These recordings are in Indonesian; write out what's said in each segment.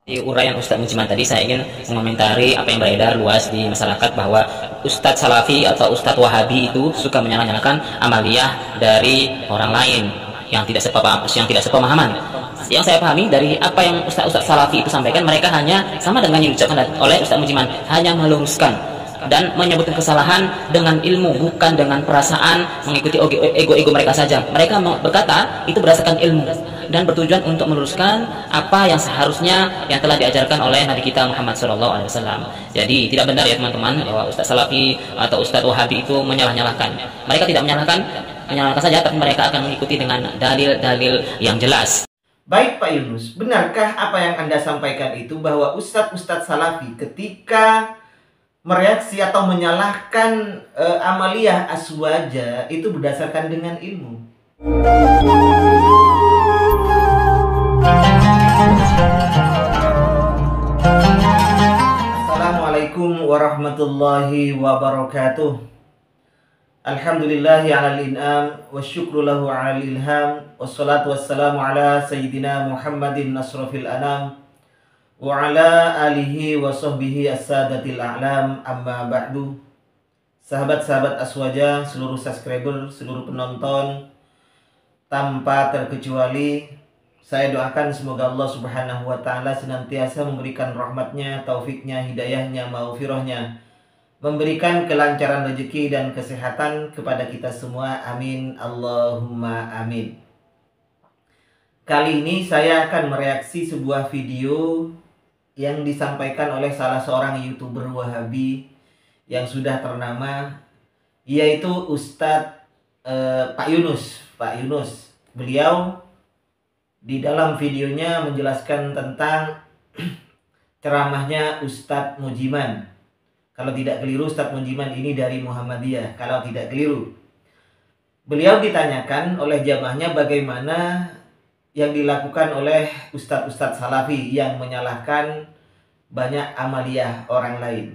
Di uraian Ustadz Mujiman tadi, saya ingin mengomentari apa yang beredar luas di masyarakat bahwa Ustadz Salafi atau Ustadz Wahabi itu suka menyalahkan amaliyah dari orang lain yang tidak sepemahaman. Yang saya pahami dari apa yang Ustadz Salafi itu sampaikan, mereka hanya sama dengan yang diucapkan oleh Ustadz Mujiman, hanya meluruskan dan menyebutkan kesalahan dengan ilmu, bukan dengan perasaan mengikuti ego-ego mereka saja. Mereka berkata itu berdasarkan ilmu dan bertujuan untuk meluruskan apa yang seharusnya yang telah diajarkan oleh Nabi kita Muhammad SAW. Jadi tidak benar ya teman-teman bahwa Ustadz Salafi atau Ustadz Wahabi itu menyalahkan. Mereka tidak menyalahkan saja, tapi mereka akan mengikuti dengan dalil-dalil yang jelas. Baik Pak Yunus, benarkah apa yang Anda sampaikan itu bahwa Ustadz Salafi ketika mereaksi atau menyalahkan amaliyah aswaja itu berdasarkan dengan ilmu? Assalamualaikum warahmatullahi wabarakatuh. Alhamdulillahi ala al-in'am wa syukru lahu ala al-ilham wassalatu wassalamu ala sayyidina Muhammadin nasrafil anam wa ala alihi wa sahbihi as-sadatil a'lam, amma ba'du. Sahabat-sahabat Aswaja, seluruh subscriber, seluruh penonton tanpa terkecuali, saya doakan semoga Allah Subhanahu wa ta'ala senantiasa memberikan rahmatnya, taufiknya, hidayahnya, maghfirahnya, memberikan kelancaran rezeki dan kesehatan kepada kita semua. Amin, Allahumma amin. Kali ini saya akan mereaksi sebuah video yang disampaikan oleh salah seorang YouTuber Wahabi yang sudah ternama, yaitu Ustadz Pak Yunus. Beliau di dalam videonya menjelaskan tentang ceramahnya Ustadz Mujiman. Kalau tidak keliru, Ustadz Mujiman ini dari Muhammadiyah. Kalau tidak keliru, beliau ditanyakan oleh jamaahnya bagaimana yang dilakukan oleh Ustadz Salafi yang menyalahkan banyak amaliyah orang lain.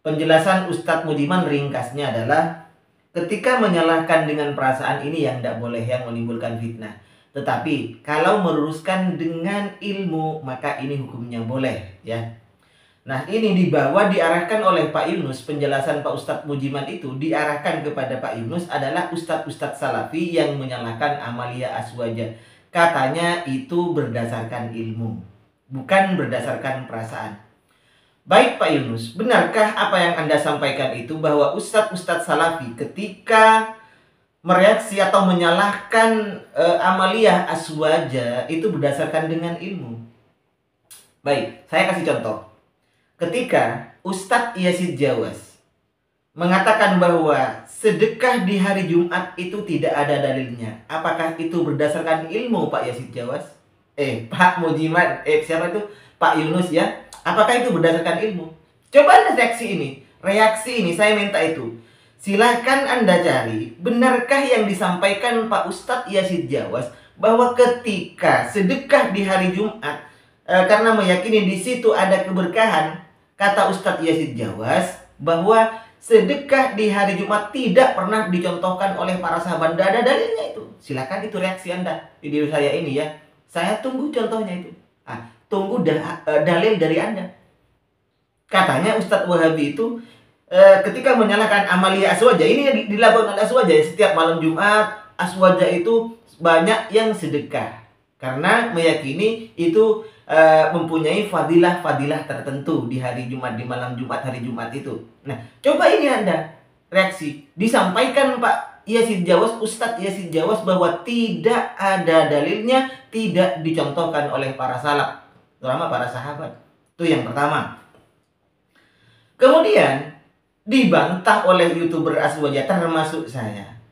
Penjelasan Ustadz Mujiman ringkasnya adalah, ketika menyalahkan dengan perasaan ini yang tidak boleh, yang menimbulkan fitnah. Tetapi kalau meluruskan dengan ilmu, maka ini hukumnya boleh, ya. Nah, ini diarahkan oleh Pak Yunus. Penjelasan Pak Ustadz Mujiman itu diarahkan kepada Pak Yunus adalah Ustadz Salafi yang menyalahkan amaliyah aswaja. Katanya itu berdasarkan ilmu, bukan berdasarkan perasaan. Baik Pak Yunus, benarkah apa yang Anda sampaikan itu bahwa Ustadz Salafi ketika mereaksi atau menyalahkan amaliyah aswaja itu berdasarkan dengan ilmu? Baik, saya kasih contoh. Ketika Ustadz Yazid Jawas mengatakan bahwa sedekah di hari Jumat itu tidak ada dalilnya, apakah itu berdasarkan ilmu Pak Yazid Jawas? Pak Mujiman, siapa itu? Pak Yunus, ya. Apakah itu berdasarkan ilmu? Coba Anda reaksi ini saya minta itu. Silahkan Anda cari, benarkah yang disampaikan Pak Ustadz Yazid Jawas bahwa ketika sedekah di hari Jumat karena meyakini di situ ada keberkahan, kata Ustadz Yazid Jawas bahwa sedekah di hari Jumat tidak pernah dicontohkan oleh para sahabat. Tidak ada dalilnya itu. Silakan itu reaksi Anda. Video saya ini, ya. Saya tunggu contohnya itu. Tunggu dalil dari Anda. Katanya Ustadz Wahabi itu ketika menyalahkan amaliyah aswaja, ini dilakukan oleh aswaja. Setiap malam Jumat aswaja itu banyak yang sedekah karena meyakini itu mempunyai fadilah tertentu di hari Jumat, di malam Jumat, hari Jumat itu. Nah, coba ini Anda reaksi. Disampaikan Pak Yazid Jawas, Ustadz Yazid Jawas, bahwa tidak ada dalilnya, tidak dicontohkan oleh para salaf, terutama para sahabat. Itu yang pertama. Kemudian dibantah oleh YouTuber aswaja termasuk saya.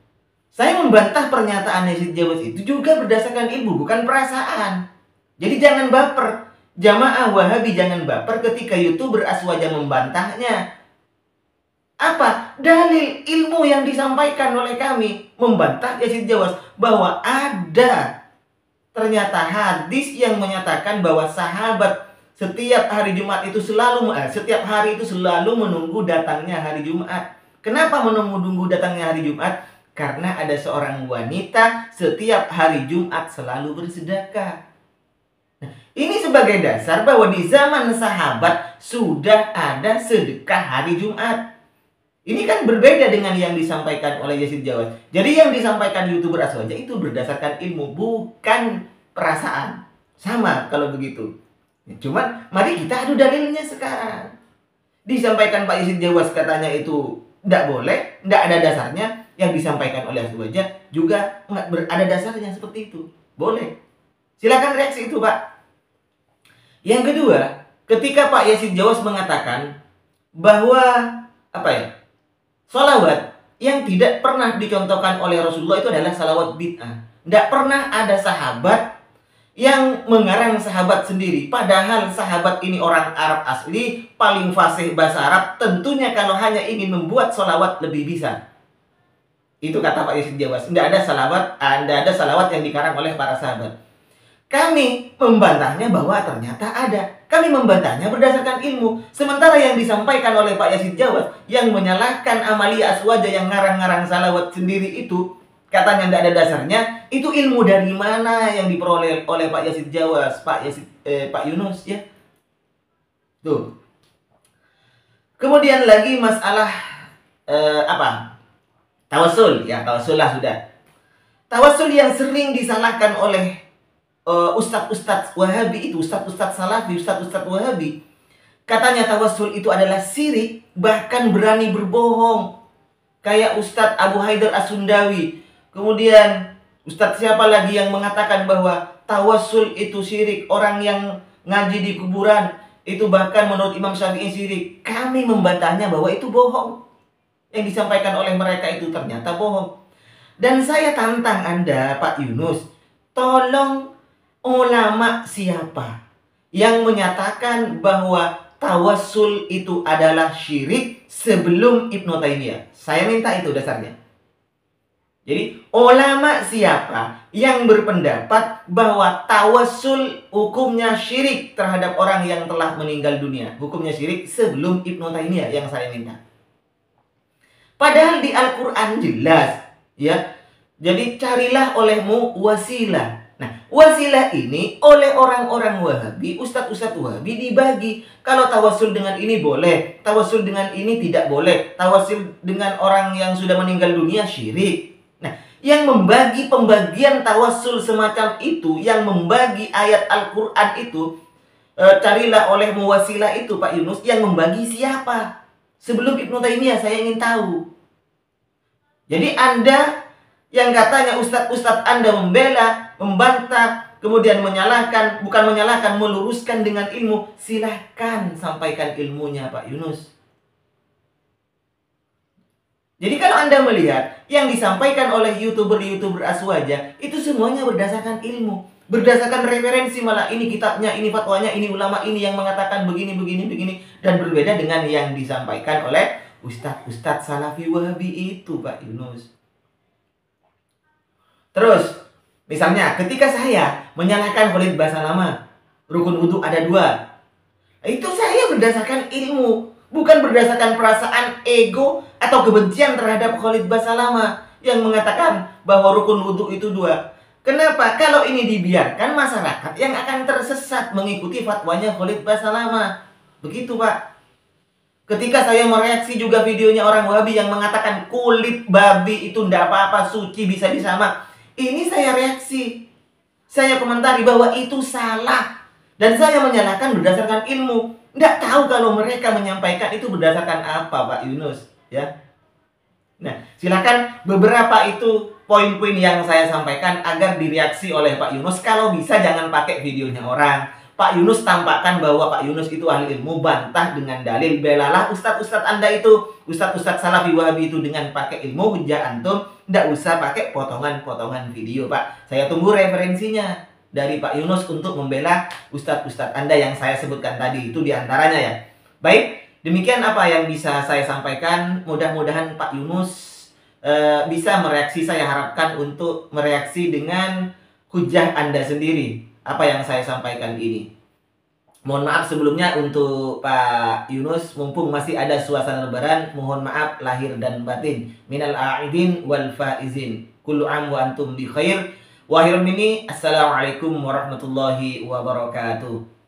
Saya membantah pernyataan Yazid Jawas itu juga berdasarkan ilmu, bukan perasaan. Jadi jangan baper, jamaah Wahabi jangan baper ketika YouTuber aswaja membantahnya. Apa? Dalil ilmu yang disampaikan oleh kami membantah Yazid Jawas bahwa ada ternyata hadis yang menyatakan bahwa sahabat setiap hari Jumat itu setiap hari itu selalu menunggu datangnya hari Jumat. Kenapa menunggu datangnya hari Jumat? Karena ada seorang wanita setiap hari Jumat selalu bersedekah. Ini sebagai dasar bahwa di zaman sahabat sudah ada sedekah hari Jumat. Ini kan berbeda dengan yang disampaikan oleh Yazid Jawas. Jadi yang disampaikan YouTuber Aswaja itu berdasarkan ilmu, bukan perasaan. Sama kalau begitu. Cuman mari kita adu dalilnya sekarang. Disampaikan Pak Yazid Jawas katanya itu tidak boleh, tidak ada dasarnya. Yang disampaikan oleh Aswaja juga nggak ada dasarnya seperti itu. Boleh. Silakan reaksi itu, Pak. Yang kedua, ketika Pak Yazid Jawas mengatakan bahwa sholawat yang tidak pernah dicontohkan oleh Rasulullah itu adalah salawat bid'ah. Tidak pernah ada sahabat yang mengarang sahabat sendiri. Padahal sahabat ini orang Arab asli, paling fasih bahasa Arab. Tentunya kalau hanya ingin membuat sholawat lebih bisa. Itu kata Pak Yazid Jawas. Tidak ada salawat yang dikarang oleh para sahabat. Kami membantahnya bahwa ternyata ada. Kami membantahnya berdasarkan ilmu. Sementara yang disampaikan oleh Pak Yazid Jawas, yang menyalahkan Amalia Aswaja yang ngarang-ngarang salawat sendiri itu, katanya tidak ada dasarnya. Itu ilmu dari mana yang diperoleh oleh Pak Yazid Jawas, Pak Yunus ya. Tuh. Kemudian lagi masalah tawasul ya, tawasul lah sudah. Tawasul yang sering disalahkan oleh ustadz-ustadz Wahabi itu, ustadz-ustadz Salafi, ustadz-ustadz Wahabi, katanya tawasul itu adalah syirik, bahkan berani berbohong. Kayak Ustadz Abu Haidar As-Sundawi. Kemudian ustadz siapa lagi yang mengatakan bahwa tawasul itu syirik, orang yang ngaji di kuburan itu bahkan menurut Imam Syafi'i syirik. Kami membantahnya bahwa itu bohong. Yang disampaikan oleh mereka itu ternyata bohong. Dan saya tantang Anda, Pak Yunus, tolong ulama siapa yang menyatakan bahwa tawassul itu adalah syirik sebelum Ibnu Taimiyah? Saya minta itu dasarnya. Jadi ulama siapa yang berpendapat bahwa tawassul hukumnya syirik terhadap orang yang telah meninggal dunia? Hukumnya syirik sebelum Ibnu Taimiyah yang saya minta. Padahal di Al-Quran jelas ya. Jadi carilah olehmu wasilah. Nah, wasilah ini oleh orang-orang Wahabi, ustadz-ustadz Wahabi dibagi. Kalau tawasul dengan ini boleh, tawasul dengan ini tidak boleh. Tawasul dengan orang yang sudah meninggal dunia syirik. Nah, yang membagi pembagian tawasul semacam itu, yang membagi ayat Al-Quran itu, carilah olehmu wasilah itu, Pak Yunus, yang membagi siapa? Sebelum Ibnu Taimiyah saya ingin tahu. Jadi Anda yang katanya ustadz-ustadz Anda membela, membantah, kemudian menyalahkan, bukan menyalahkan, meluruskan dengan ilmu, silahkan sampaikan ilmunya Pak Yunus. Jadi kalau Anda melihat yang disampaikan oleh YouTuber Aswaja, itu semuanya berdasarkan ilmu, berdasarkan referensi, malah ini kitabnya, ini fatwanya, ini ulama ini yang mengatakan begini, dan berbeda dengan yang disampaikan oleh ustadz-ustadz Salafi Wahabi itu Pak Yunus. Terus, misalnya ketika saya menyalahkan Khalid Basalamah, rukun wudhu ada 2. Itu saya berdasarkan ilmu, bukan berdasarkan perasaan ego atau kebencian terhadap Khalid Basalamah yang mengatakan bahwa rukun wudhu itu 2. Kenapa? Kalau ini dibiarkan, masyarakat yang akan tersesat mengikuti fatwanya Khalid Basalamah. Begitu Pak. Ketika saya mereaksi juga videonya orang Wahabi yang mengatakan kulit babi itu tidak apa-apa, suci, bisa disamak. Ini saya reaksi. Saya komentari bahwa itu salah. Dan saya menyalahkan berdasarkan ilmu. Tidak tahu kalau mereka menyampaikan itu berdasarkan apa Pak Yunus. Ya. Nah, silakan beberapa itu poin-poin yang saya sampaikan agar direaksi oleh Pak Yunus. Kalau bisa jangan pakai videonya orang. Pak Yunus tampakkan bahwa Pak Yunus itu ahli ilmu, bantah dengan dalil. Belalah ustadz-ustadz Anda itu, ustadz-ustadz Salafi Wahabi itu dengan pakai ilmu, hujah antum. Tidak usah pakai potongan-potongan video Pak. Saya tunggu referensinya dari Pak Yunus untuk membela ustadz-ustadz Anda yang saya sebutkan tadi. Itu diantaranya ya. Baik, demikian apa yang bisa saya sampaikan. Mudah-mudahan Pak Yunus bisa mereaksi. Saya harapkan untuk mereaksi dengan hujah Anda sendiri. Apa yang saya sampaikan ini. Mohon maaf sebelumnya untuk Pak Yunus, mumpung masih ada suasana lebaran, mohon maaf lahir dan batin. Minal a'idin wal faizin. Kullu am wa antum bi khair. Wa akhirul minni, assalamualaikum warahmatullahi wabarakatuh.